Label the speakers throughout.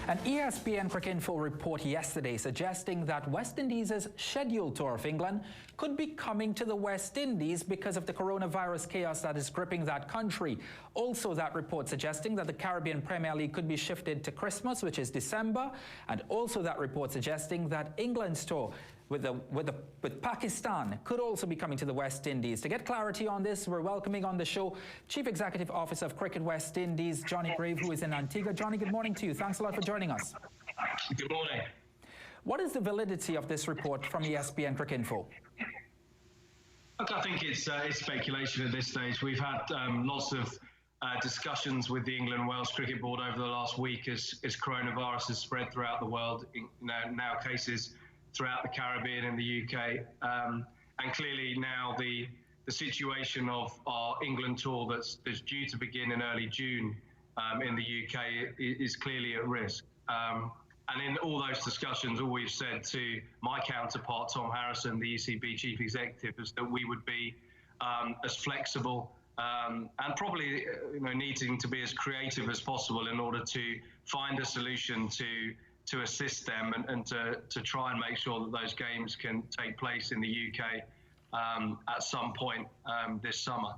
Speaker 1: An ESPN Cricinfo report yesterday suggesting that West Indies' scheduled tour of England could be coming to the West Indies because of the coronavirus chaos that is gripping that country. Also, that report suggesting that the Caribbean Premier League could be shifted to Christmas, which is December, and also that report suggesting that England's tour with Pakistan could also be coming to the West Indies. To get clarity on this, we're welcoming on the show Chief Executive Officer of Cricket West Indies, Johnny Grave, who is in Antigua. Johnny, good morning to you. Thanks a lot for joining us.
Speaker 2: Good morning.
Speaker 1: What is the validity of this report from ESPN Cricinfo?
Speaker 2: Look, I think it's speculation at this stage. We've had lots of discussions with the England and Wales Cricket Board over the last week as coronavirus has spread throughout the world, now cases throughout the Caribbean and the UK. And clearly now the situation of our England tour that's due to begin in early June in the UK is clearly at risk. And in all those discussions, all we've said to my counterpart, Tom Harrison, the ECB Chief Executive, is that we would be as flexible and probably needing to be as creative as possible in order to find a solution to assist them and to try and make sure that those games can take place in the UK at some point this summer.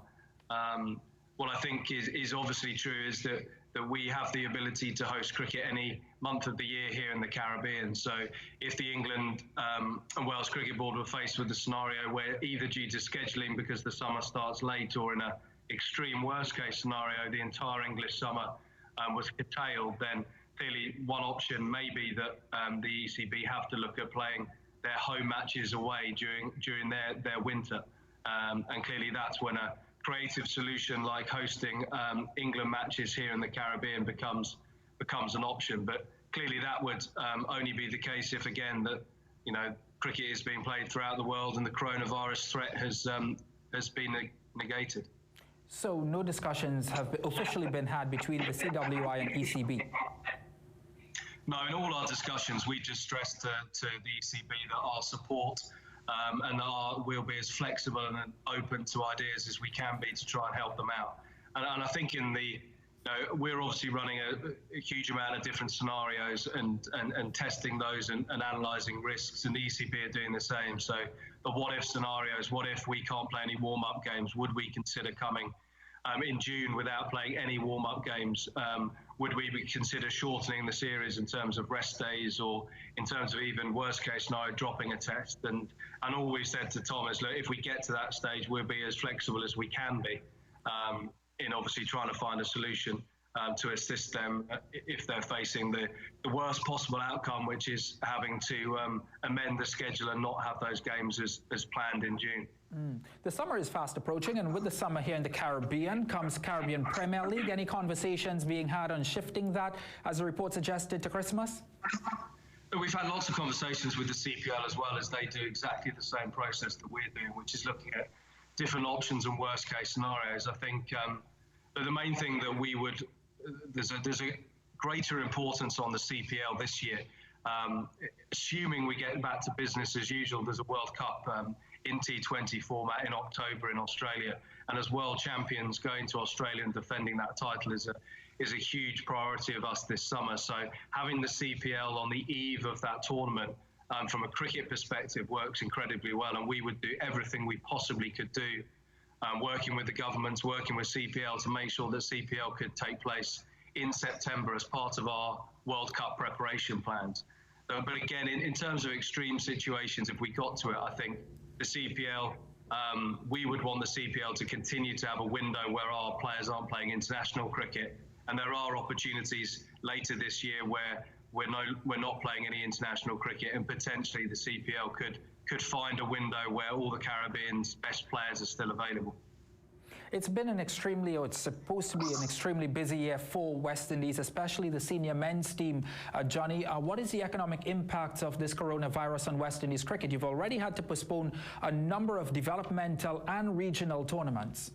Speaker 2: What I think is obviously true is that we have the ability to host cricket any month of the year here in the Caribbean. So if the England and Wales Cricket Board were faced with a scenario where either due to scheduling because the summer starts late or in an extreme worst case scenario, the entire English summer was curtailed, then clearly one option may be that the ECB have to look at playing their home matches away during their winter. And clearly that's when a creative solution like hosting England matches here in the Caribbean becomes an option. But clearly that would only be the case if, again, that cricket is being played throughout the world and the coronavirus threat has been negated.
Speaker 1: So no discussions have officially been had between the CWI and ECB?
Speaker 2: No, in all our discussions, we just stressed to the ECB that our support and we'll be as flexible and open to ideas as we can be to try and help them out. And I think we're obviously running a huge amount of different scenarios and testing those and analysing risks, and the ECB are doing the same. So the what-if scenarios, what if we can't play any warm-up games? Would we consider coming in June without playing any warm-up games? Would we consider shortening the series in terms of rest days, or in terms of even worst case scenario, dropping a test? And all we've said to Tom is, look, if we get to that stage, we'll be as flexible as we can be in obviously trying to find a solution to assist them if they're facing the worst possible outcome, which is having to amend the schedule and not have those games as planned in June.
Speaker 1: The summer is fast approaching, and with the summer here in the Caribbean comes Caribbean Premier League. Any conversations being had on shifting that, as the report suggested, to Christmas?
Speaker 2: We've had lots of conversations with the CPL as well, as they do exactly the same process that we're doing, which is looking at different options and worst case scenarios. I think the main thing that there's a greater importance on the CPL this year. Assuming we get back to business as usual, there's a World Cup in T20 format in October in Australia, and as world champions, going to Australia and defending that title is a huge priority of us this summer. So having the CPL on the eve of that tournament from a cricket perspective works incredibly well, and we would do everything we possibly could do, working with the governments, working with CPL to make sure that CPL could take place in September as part of our World Cup preparation plans. But again, in terms of extreme situations, if we got to it, I think the CPL, we would want the CPL to continue to have a window where our players aren't playing international cricket. And there are opportunities later this year where we're not playing any international cricket, and potentially the CPL could find a window where all the Caribbean's best players are still available.
Speaker 1: It's been it's supposed to be an extremely busy year for West Indies, especially the senior men's team. Johnny, what is the economic impact of this coronavirus on West Indies cricket? You've already had to postpone a number of developmental and regional tournaments.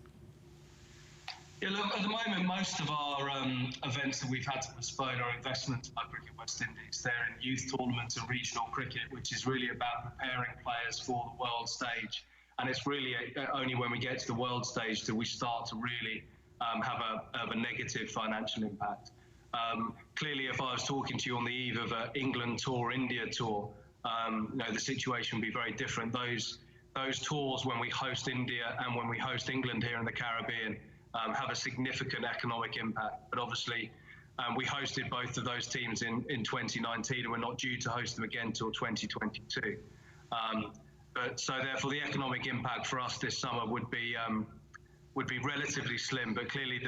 Speaker 2: Yeah, look, at the moment, most of our events that we've had to postpone are investments by Cricket West Indies. They're in youth tournaments and regional cricket, which is really about preparing players for the world stage. And it's really only when we get to the world stage that we start to really have a negative financial impact. Clearly, if I was talking to you on the eve of an England tour, India tour, the situation would be very different. Those tours, when we host India and when we host England here in the Caribbean, have a significant economic impact. But obviously, we hosted both of those teams in 2019, and we're not due to host them again till 2022. So therefore, the economic impact for us this summer would be relatively slim. But clearly,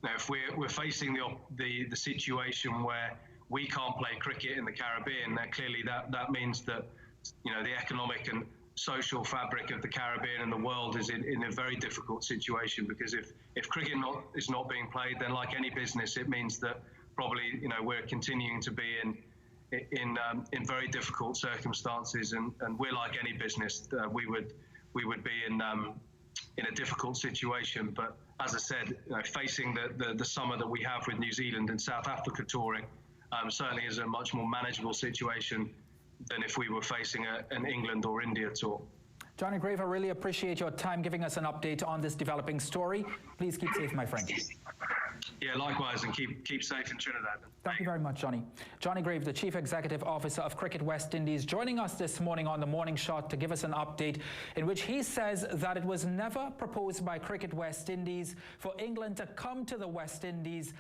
Speaker 2: if we're facing the situation where we can't play cricket in the Caribbean, clearly that means that the economic and social fabric of the Caribbean and the world is in a very difficult situation, because if cricket is not being played, then like any business, it means that probably we're continuing to be in very difficult circumstances, and we're like any business, we would be in a difficult situation. But as I said, facing the summer that we have with New Zealand and South Africa touring certainly is a much more manageable situation than if we were facing an England or India tour.
Speaker 1: Johnny Grave, I really appreciate your time giving us an update on this developing story. Please keep safe, my friend.
Speaker 2: Yeah, likewise, and keep safe in Trinidad.
Speaker 1: Thank you very much, Johnny. Johnny Grave, the Chief Executive Officer of Cricket West Indies, joining us this morning on The Morning Shot to give us an update in which he says that it was never proposed by Cricket West Indies for England to come to the West Indies